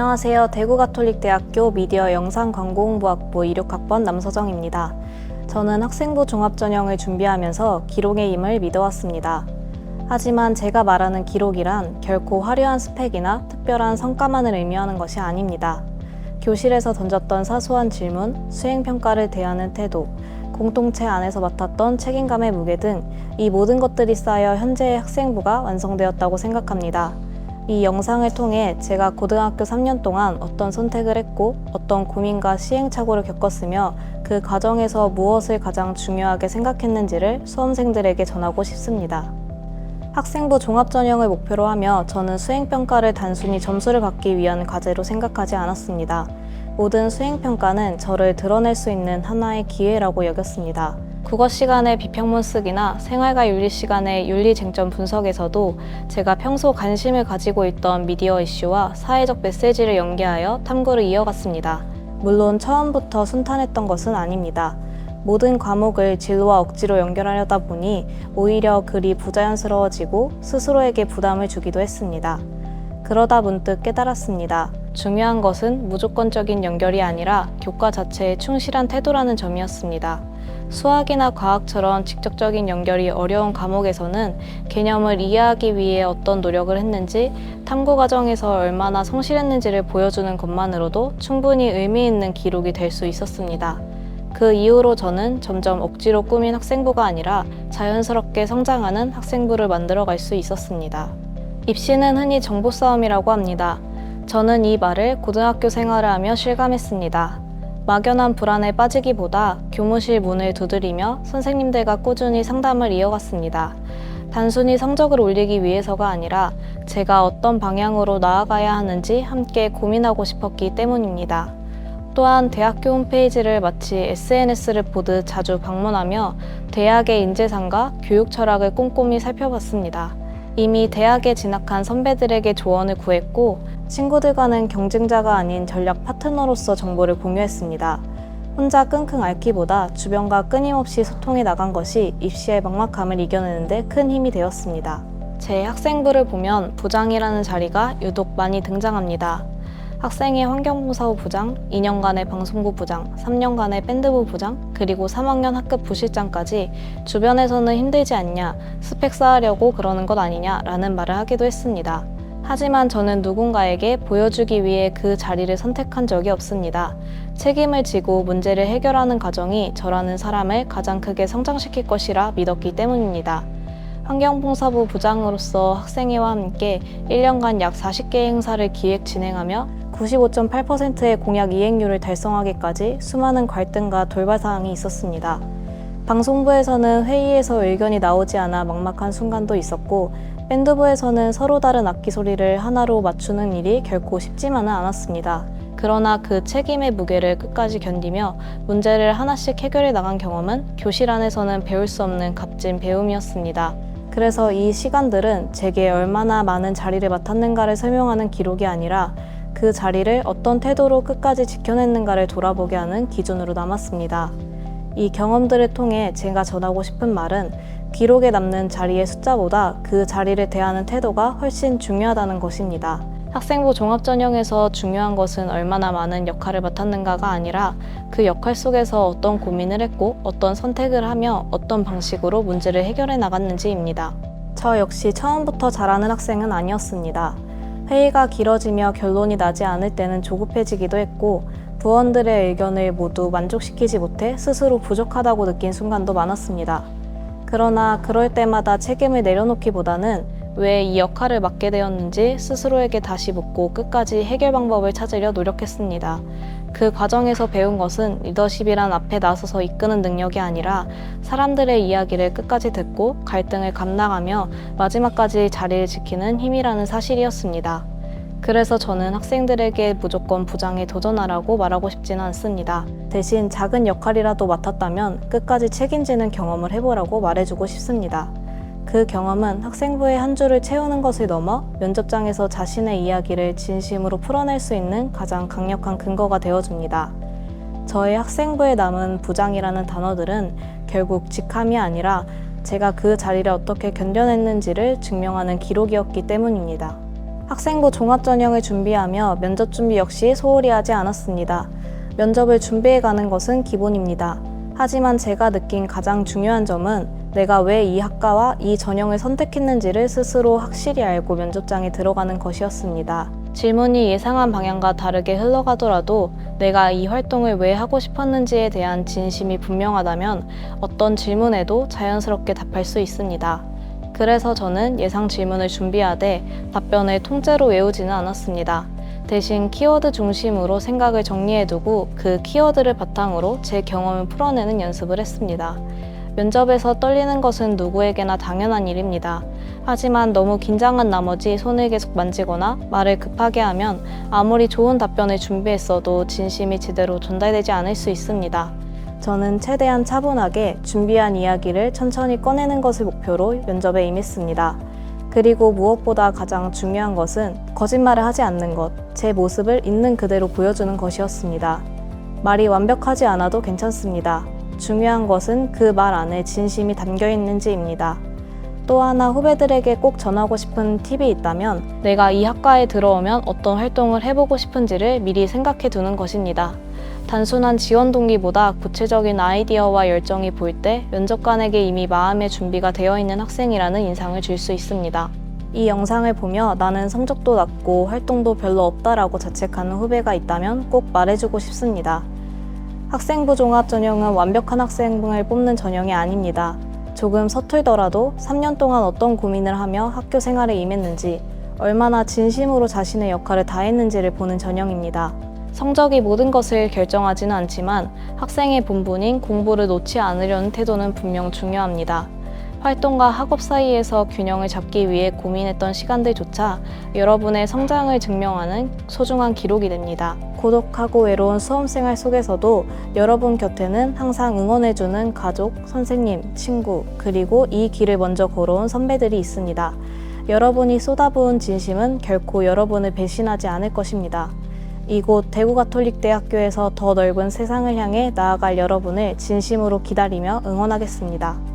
안녕하세요. 대구가톨릭대학교 미디어 영상광고홍보학부 26학번 남서정입니다. 저는 학생부 종합전형을 준비하면서 기록의 힘을 믿어왔습니다. 하지만 제가 말하는 기록이란 결코 화려한 스펙이나 특별한 성과만을 의미하는 것이 아닙니다. 교실에서 던졌던 사소한 질문, 수행평가를 대하는 태도, 공동체 안에서 맡았던 책임감의 무게 등 이 모든 것들이 쌓여 현재의 학생부가 완성되었다고 생각합니다. 이 영상을 통해 제가 고등학교 3년 동안 어떤 선택을 했고 어떤 고민과 시행착오를 겪었으며 그 과정에서 무엇을 가장 중요하게 생각했는지를 수험생들에게 전하고 싶습니다. 학생부 종합전형을 목표로 하며 저는 수행평가를 단순히 점수를 받기 위한 과제로 생각하지 않았습니다. 모든 수행평가는 저를 드러낼 수 있는 하나의 기회라고 여겼습니다. 국어 시간의 비평문 쓰기나 생활과 윤리 시간의 윤리 쟁점 분석에서도 제가 평소 관심을 가지고 있던 미디어 이슈와 사회적 메시지를 연계하여 탐구를 이어갔습니다. 물론 처음부터 순탄했던 것은 아닙니다. 모든 과목을 진로와 억지로 연결하려다 보니 오히려 글이 부자연스러워지고 스스로에게 부담을 주기도 했습니다. 그러다 문득 깨달았습니다. 중요한 것은 무조건적인 연결이 아니라 교과 자체에 충실한 태도라는 점이었습니다. 수학이나 과학처럼 직접적인 연결이 어려운 과목에서는 개념을 이해하기 위해 어떤 노력을 했는지, 탐구 과정에서 얼마나 성실했는지를 보여주는 것만으로도 충분히 의미 있는 기록이 될 수 있었습니다. 그 이후로 저는 점점 억지로 꾸민 학생부가 아니라 자연스럽게 성장하는 학생부를 만들어갈 수 있었습니다. 입시는 흔히 정보 싸움이라고 합니다. 저는 이 말을 고등학교 생활을 하며 실감했습니다. 막연한 불안에 빠지기보다 교무실 문을 두드리며 선생님들과 꾸준히 상담을 이어갔습니다. 단순히 성적을 올리기 위해서가 아니라 제가 어떤 방향으로 나아가야 하는지 함께 고민하고 싶었기 때문입니다. 또한 대학교 홈페이지를 마치 SNS를 보듯 자주 방문하며 대학의 인재상과 교육 철학을 꼼꼼히 살펴봤습니다. 이미 대학에 진학한 선배들에게 조언을 구했고 친구들과는 경쟁자가 아닌 전략 파트너로서 정보를 공유했습니다. 혼자 끙끙 앓기보다 주변과 끊임없이 소통해 나간 것이 입시의 막막함을 이겨내는데 큰 힘이 되었습니다. 제 학생부를 보면 부장이라는 자리가 유독 많이 등장합니다. 학생의 환경봉사부 부장, 2년간의 방송부 부장, 3년간의 밴드부 부장, 그리고 3학년 학급 부실장까지 주변에서는 힘들지 않냐, 스펙 쌓으려고 그러는 것 아니냐 라는 말을 하기도 했습니다. 하지만 저는 누군가에게 보여주기 위해 그 자리를 선택한 적이 없습니다. 책임을 지고 문제를 해결하는 과정이 저라는 사람을 가장 크게 성장시킬 것이라 믿었기 때문입니다. 환경봉사부 부장으로서 학생회와 함께 1년간 약 40개의 행사를 기획 진행하며 95.8%의 공약 이행률을 달성하기까지 수많은 갈등과 돌발 사항이 있었습니다. 방송부에서는 회의에서 의견이 나오지 않아 막막한 순간도 있었고 밴드부에서는 서로 다른 악기 소리를 하나로 맞추는 일이 결코 쉽지만은 않았습니다. 그러나 그 책임의 무게를 끝까지 견디며 문제를 하나씩 해결해 나간 경험은 교실 안에서는 배울 수 없는 값진 배움이었습니다. 그래서 이 시간들은 제게 얼마나 많은 자리를 맡았는가를 설명하는 기록이 아니라 그 자리를 어떤 태도로 끝까지 지켜냈는가를 돌아보게 하는 기준으로 남았습니다. 이 경험들을 통해 제가 전하고 싶은 말은 기록에 남는 자리의 숫자보다 그 자리를 대하는 태도가 훨씬 중요하다는 것입니다. 학생부 종합전형에서 중요한 것은 얼마나 많은 역할을 맡았는가가 아니라 그 역할 속에서 어떤 고민을 했고 어떤 선택을 하며 어떤 방식으로 문제를 해결해 나갔는지입니다. 저 역시 처음부터 잘하는 학생은 아니었습니다. 회의가 길어지며 결론이 나지 않을 때는 조급해지기도 했고 부원들의 의견을 모두 만족시키지 못해 스스로 부족하다고 느낀 순간도 많았습니다. 그러나 그럴 때마다 책임을 내려놓기보다는 왜 이 역할을 맡게 되었는지 스스로에게 다시 묻고 끝까지 해결 방법을 찾으려 노력했습니다. 그 과정에서 배운 것은 리더십이란 앞에 나서서 이끄는 능력이 아니라 사람들의 이야기를 끝까지 듣고 갈등을 감당하며 마지막까지 자리를 지키는 힘이라는 사실이었습니다. 그래서 저는 학생들에게 무조건 부장에 도전하라고 말하고 싶지는 않습니다. 대신 작은 역할이라도 맡았다면 끝까지 책임지는 경험을 해보라고 말해주고 싶습니다. 그 경험은 학생부의 한 줄을 채우는 것을 넘어 면접장에서 자신의 이야기를 진심으로 풀어낼 수 있는 가장 강력한 근거가 되어줍니다. 저의 학생부에 남은 부장이라는 단어들은 결국 직함이 아니라 제가 그 자리를 어떻게 견뎌냈는지를 증명하는 기록이었기 때문입니다. 학생부 종합전형을 준비하며 면접 준비 역시 소홀히 하지 않았습니다. 면접을 준비해 가는 것은 기본입니다. 하지만 제가 느낀 가장 중요한 점은 내가 왜 이 학과와 이 전형을 선택했는지를 스스로 확실히 알고 면접장에 들어가는 것이었습니다. 질문이 예상한 방향과 다르게 흘러가더라도 내가 이 활동을 왜 하고 싶었는지에 대한 진심이 분명하다면 어떤 질문에도 자연스럽게 답할 수 있습니다. 그래서 저는 예상 질문을 준비하되 답변을 통째로 외우지는 않았습니다. 대신 키워드 중심으로 생각을 정리해두고 그 키워드를 바탕으로 제 경험을 풀어내는 연습을 했습니다. 면접에서 떨리는 것은 누구에게나 당연한 일입니다. 하지만 너무 긴장한 나머지 손을 계속 만지거나 말을 급하게 하면 아무리 좋은 답변을 준비했어도 진심이 제대로 전달되지 않을 수 있습니다. 저는 최대한 차분하게 준비한 이야기를 천천히 꺼내는 것을 목표로 면접에 임했습니다. 그리고 무엇보다 가장 중요한 것은 거짓말을 하지 않는 것, 제 모습을 있는 그대로 보여주는 것이었습니다. 말이 완벽하지 않아도 괜찮습니다. 중요한 것은 그 말 안에 진심이 담겨 있는지입니다. 또 하나 후배들에게 꼭 전하고 싶은 팁이 있다면 내가 이 학과에 들어오면 어떤 활동을 해보고 싶은지를 미리 생각해 두는 것입니다. 단순한 지원 동기보다 구체적인 아이디어와 열정이 보일 때 면접관에게 이미 마음의 준비가 되어 있는 학생이라는 인상을 줄 수 있습니다. 이 영상을 보며 나는 성적도 낮고 활동도 별로 없다라고 자책하는 후배가 있다면 꼭 말해주고 싶습니다. 학생부 종합전형은 완벽한 학생을 뽑는 전형이 아닙니다. 조금 서툴더라도 3년 동안 어떤 고민을 하며 학교 생활에 임했는지, 얼마나 진심으로 자신의 역할을 다했는지를 보는 전형입니다. 성적이 모든 것을 결정하지는 않지만 학생의 본분인 공부를 놓지 않으려는 태도는 분명 중요합니다. 활동과 학업 사이에서 균형을 잡기 위해 고민했던 시간들조차 여러분의 성장을 증명하는 소중한 기록이 됩니다. 고독하고 외로운 수험생활 속에서도 여러분 곁에는 항상 응원해주는 가족, 선생님, 친구, 그리고 이 길을 먼저 걸어온 선배들이 있습니다. 여러분이 쏟아부은 진심은 결코 여러분을 배신하지 않을 것입니다. 이곳 대구가톨릭대학교에서 더 넓은 세상을 향해 나아갈 여러분을 진심으로 기다리며 응원하겠습니다.